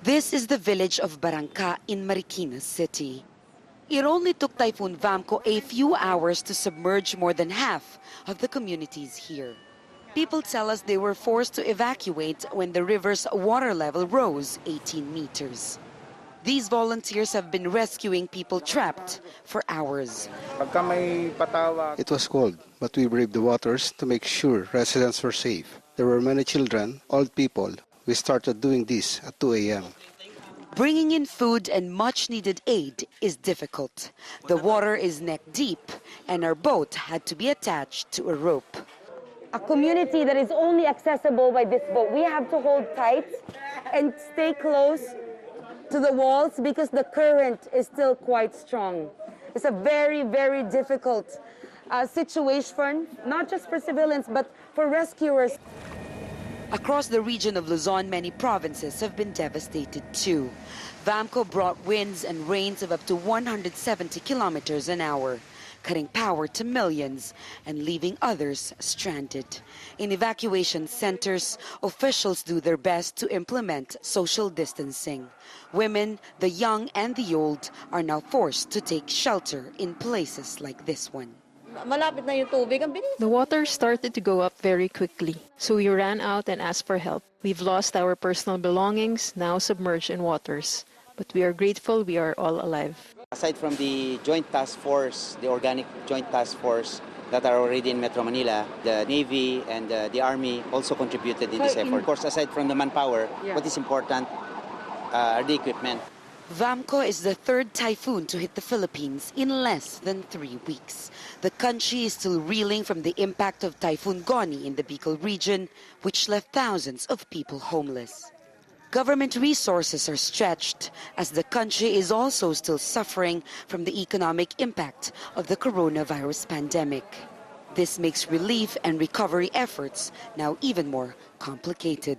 This is the village of Barangka in Marikina City. It only took Typhoon Vamco a few hours to submerge more than half of the communities here. People tell us they were forced to evacuate when the river's water level rose 18 meters. These volunteers have been rescuing people trapped for hours. It was cold, but we braved the waters to make sure residents were safe. There were many children, old people. We started doing this at 2 a.m. Bringing in food and much-needed aid is difficult. The water is neck deep, and our boat had to be attached to a rope. A community that is only accessible by this boat. We have to hold tight and stay close to the walls because the current is still quite strong. It's a very, very difficult situation, not just for civilians, but for rescuers. Across the region of Luzon, many provinces have been devastated too. Vamco brought winds and rains of up to 170 kilometers an hour, cutting power to millions and leaving others stranded. In evacuation centers, officials do their best to implement social distancing. Women, the young and the old are now forced to take shelter in places like this one. The water started to go up very quickly, so we ran out and asked for help. We've lost our personal belongings, now submerged in waters. But we are grateful we are all alive. Aside from the joint task force, the organic joint task force that are already in Metro Manila, the Navy and the Army also contributed in this effort. Of course, aside from the manpower, what is important are the equipment. Vamco is the third typhoon to hit the Philippines in less than 3 weeks. The country is still reeling from the impact of Typhoon Goni in the Bicol region, which left thousands of people homeless. Government resources are stretched as the country is also still suffering from the economic impact of the coronavirus pandemic. This makes relief and recovery efforts now even more complicated.